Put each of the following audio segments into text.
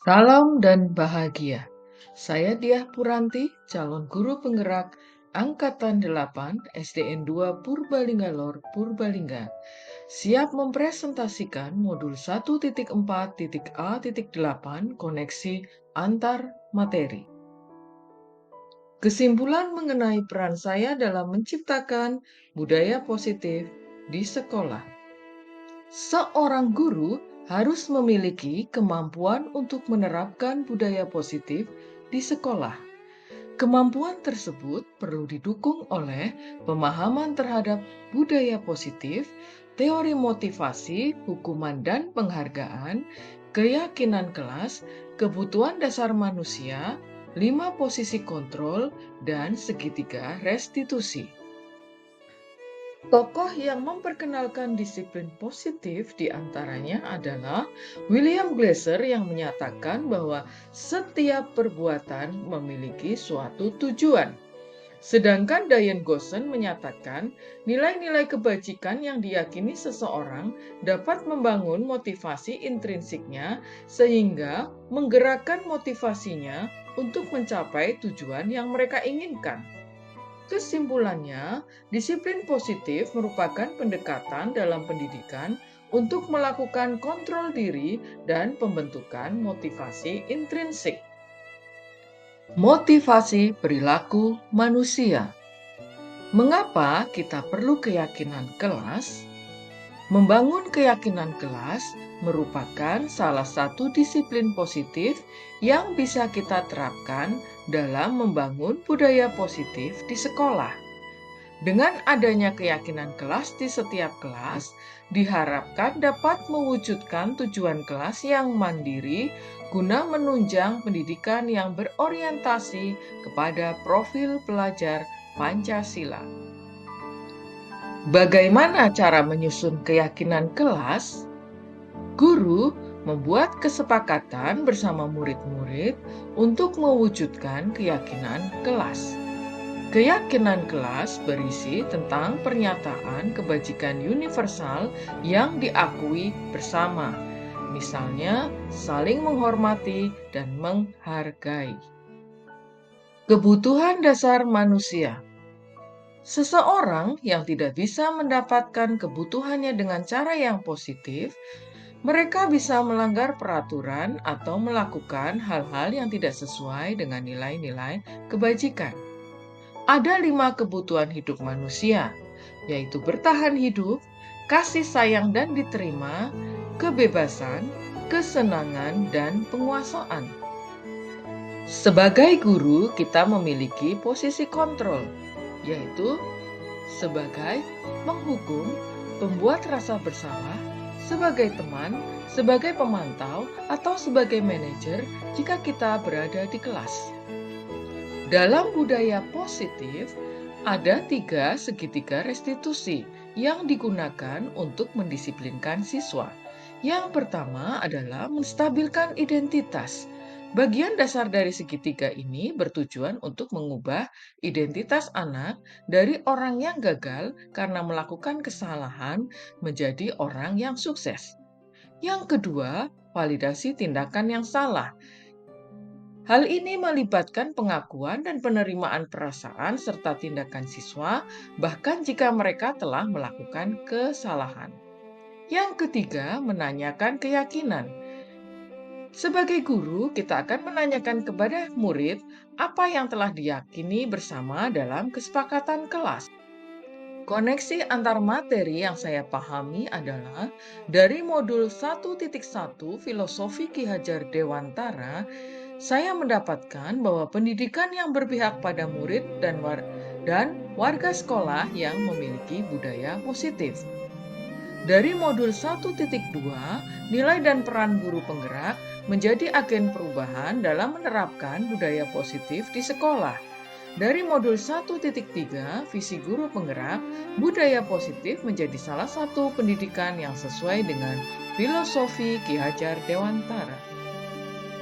Salam dan bahagia. Saya Diah Puranti, calon guru penggerak Angkatan 8 SDN 2 Purbalingga Lor, Purbalingga. Siap mempresentasikan modul 1.4.A.8 koneksi antar materi. Kesimpulan mengenai peran saya dalam menciptakan budaya positif di sekolah. Seorang guru harus memiliki kemampuan untuk menerapkan budaya positif di sekolah. Kemampuan tersebut perlu didukung oleh pemahaman terhadap budaya positif, teori motivasi, hukuman dan penghargaan, keyakinan kelas, kebutuhan dasar manusia, 5 posisi kontrol, dan segitiga restitusi. Tokoh yang memperkenalkan disiplin positif diantaranya adalah William Glasser yang menyatakan bahwa setiap perbuatan memiliki suatu tujuan. Sedangkan Diane Gosson menyatakan nilai-nilai kebajikan yang diyakini seseorang dapat membangun motivasi intrinsiknya sehingga menggerakkan motivasinya untuk mencapai tujuan yang mereka inginkan. Kesimpulannya, disiplin positif merupakan pendekatan dalam pendidikan untuk melakukan kontrol diri dan pembentukan motivasi intrinsik. Motivasi perilaku manusia. Mengapa kita perlu keyakinan kelas? Membangun keyakinan kelas merupakan salah satu disiplin positif yang bisa kita terapkan dalam membangun budaya positif di sekolah. Dengan adanya keyakinan kelas di setiap kelas, diharapkan dapat mewujudkan tujuan kelas yang mandiri guna menunjang pendidikan yang berorientasi kepada profil pelajar Pancasila. Bagaimana cara menyusun keyakinan kelas? Guru membuat kesepakatan bersama murid-murid untuk mewujudkan keyakinan kelas. Keyakinan kelas berisi tentang pernyataan kebajikan universal yang diakui bersama, misalnya saling menghormati dan menghargai. Kebutuhan dasar manusia. Seseorang yang tidak bisa mendapatkan kebutuhannya dengan cara yang positif, mereka bisa melanggar peraturan atau melakukan hal-hal yang tidak sesuai dengan nilai-nilai kebajikan. Ada 5 kebutuhan hidup manusia, yaitu bertahan hidup, kasih sayang dan diterima, kebebasan, kesenangan, dan penguasaan. Sebagai guru, kita memiliki posisi kontrol, yaitu sebagai penghukum, pembuat rasa bersalah, sebagai teman, sebagai pemantau, atau sebagai manajer jika kita berada di kelas. Dalam budaya positif, ada 3 segitiga restitusi yang digunakan untuk mendisiplinkan siswa. Yang pertama adalah menstabilkan identitas. Bagian dasar dari segitiga ini bertujuan untuk mengubah identitas anak dari orang yang gagal karena melakukan kesalahan menjadi orang yang sukses. Yang kedua, validasi tindakan yang salah. Hal ini melibatkan pengakuan dan penerimaan perasaan serta tindakan siswa, bahkan jika mereka telah melakukan kesalahan. Yang ketiga, menanyakan keyakinan. Sebagai guru, kita akan menanyakan kepada murid apa yang telah diyakini bersama dalam kesepakatan kelas. Koneksi antar materi yang saya pahami adalah dari modul 1.1 Filosofi Ki Hajar Dewantara, saya mendapatkan bahwa pendidikan yang berpihak pada murid dan warga sekolah yang memiliki budaya positif. Dari modul 1.2, nilai dan peran guru penggerak menjadi agen perubahan dalam menerapkan budaya positif di sekolah. Dari modul 1.3, visi guru penggerak, budaya positif menjadi salah satu pendidikan yang sesuai dengan filosofi Ki Hajar Dewantara.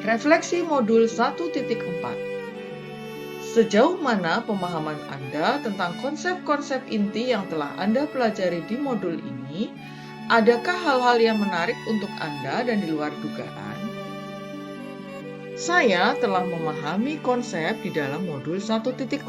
Refleksi modul 1.4. Sejauh mana pemahaman Anda tentang konsep-konsep inti yang telah Anda pelajari di modul ini? Adakah hal-hal yang menarik untuk Anda dan di luar dugaan? Saya telah memahami konsep di dalam modul 1.4,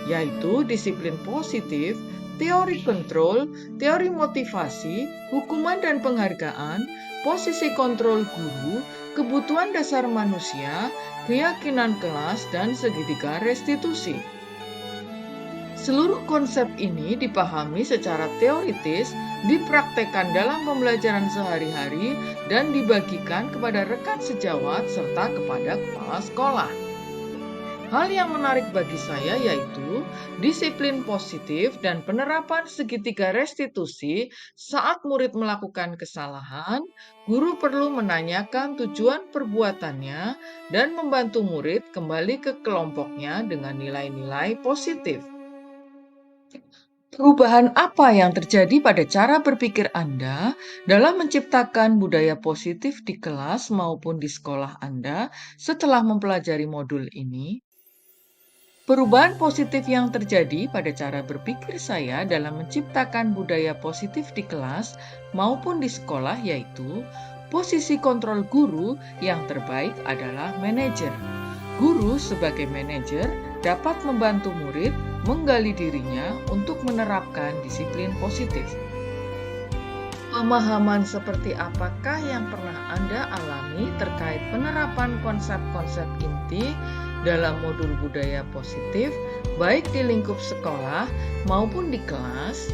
yaitu disiplin positif, teori kontrol, teori motivasi, hukuman dan penghargaan, posisi kontrol guru, kebutuhan dasar manusia, keyakinan kelas, dan segitiga restitusi. Seluruh konsep ini dipahami secara teoritis, dipraktekkan dalam pembelajaran sehari-hari, dan dibagikan kepada rekan sejawat serta kepada kepala sekolah. Hal yang menarik bagi saya yaitu disiplin positif dan penerapan segitiga restitusi. Saat murid melakukan kesalahan, guru perlu menanyakan tujuan perbuatannya dan membantu murid kembali ke kelompoknya dengan nilai-nilai positif. Perubahan apa yang terjadi pada cara berpikir Anda dalam menciptakan budaya positif di kelas maupun di sekolah Anda setelah mempelajari modul ini? Perubahan positif yang terjadi pada cara berpikir saya dalam menciptakan budaya positif di kelas maupun di sekolah yaitu posisi kontrol guru yang terbaik adalah manajer. Guru sebagai manajer dapat membantu murid menggali dirinya untuk menerapkan disiplin positif. Pemahaman seperti apakah yang pernah Anda alami terkait penerapan konsep-konsep inti dalam modul budaya positif, baik di lingkup sekolah maupun di kelas?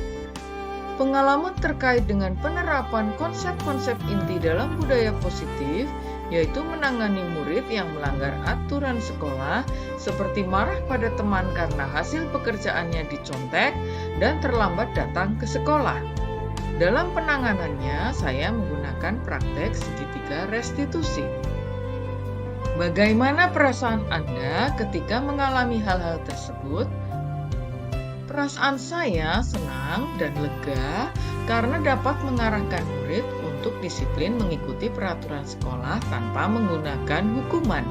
Pengalaman terkait dengan penerapan konsep-konsep inti dalam budaya positif, yaitu menangani murid yang melanggar aturan sekolah, seperti marah pada teman karena hasil pekerjaannya dicontek dan terlambat datang ke sekolah. Dalam penanganannya, saya menggunakan praktek segitiga restitusi. Bagaimana perasaan Anda ketika mengalami hal-hal tersebut? Perasaan saya senang dan lega karena dapat mengarahkan murid untuk disiplin mengikuti peraturan sekolah tanpa menggunakan hukuman.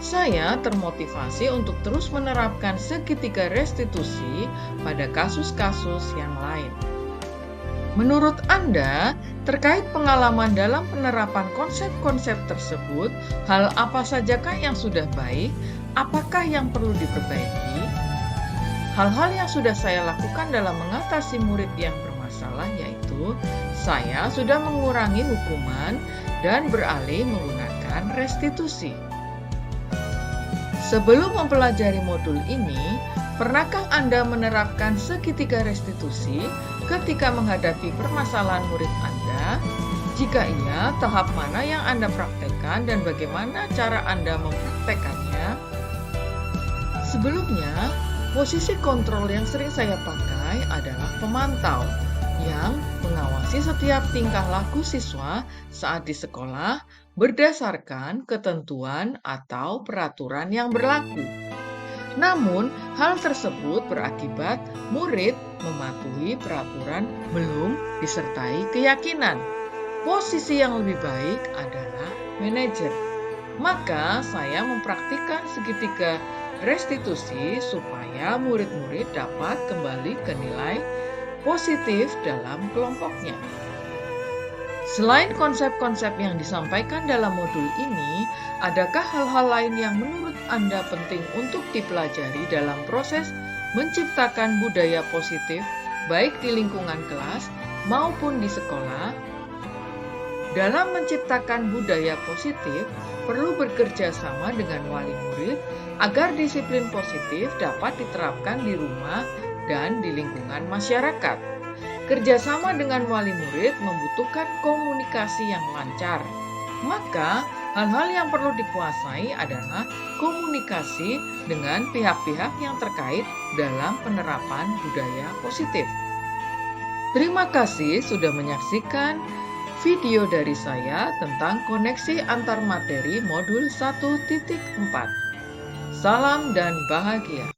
Saya termotivasi untuk terus menerapkan segitiga restitusi pada kasus-kasus yang lain. Menurut Anda, terkait pengalaman dalam penerapan konsep-konsep tersebut, hal apa sajakah yang sudah baik? Apakah yang perlu diperbaiki? Hal-hal yang sudah saya lakukan dalam mengatasi murid yang bermasalah yaitu saya sudah mengurangi hukuman dan beralih menggunakan restitusi. Sebelum mempelajari modul ini, pernahkah Anda menerapkan segitiga restitusi ketika menghadapi permasalahan murid Anda? Jika iya, tahap mana yang Anda praktekkan dan bagaimana cara Anda mempraktekannya? Sebelumnya, posisi kontrol yang sering saya pakai adalah pemantau yang mengawasi setiap tingkah laku siswa saat di sekolah berdasarkan ketentuan atau peraturan yang berlaku. Namun, hal tersebut berakibat murid mematuhi peraturan belum disertai keyakinan. Posisi yang lebih baik adalah manajer. Maka, saya mempraktikkan segitiga restitusi supaya murid-murid dapat kembali ke nilai positif dalam kelompoknya. Selain konsep-konsep yang disampaikan dalam modul ini, adakah hal-hal lain yang menurut Anda penting untuk dipelajari dalam proses menciptakan budaya positif, baik di lingkungan kelas maupun di sekolah? Dalam menciptakan budaya positif, perlu bekerja sama dengan wali murid agar disiplin positif dapat diterapkan di rumah dan di lingkungan masyarakat. Kerjasama dengan wali murid membutuhkan komunikasi yang lancar. Maka, hal-hal yang perlu dikuasai adalah komunikasi dengan pihak-pihak yang terkait dalam penerapan budaya positif. Terima kasih sudah menyaksikan video dari saya tentang koneksi antar materi modul 1.4. Salam dan bahagia.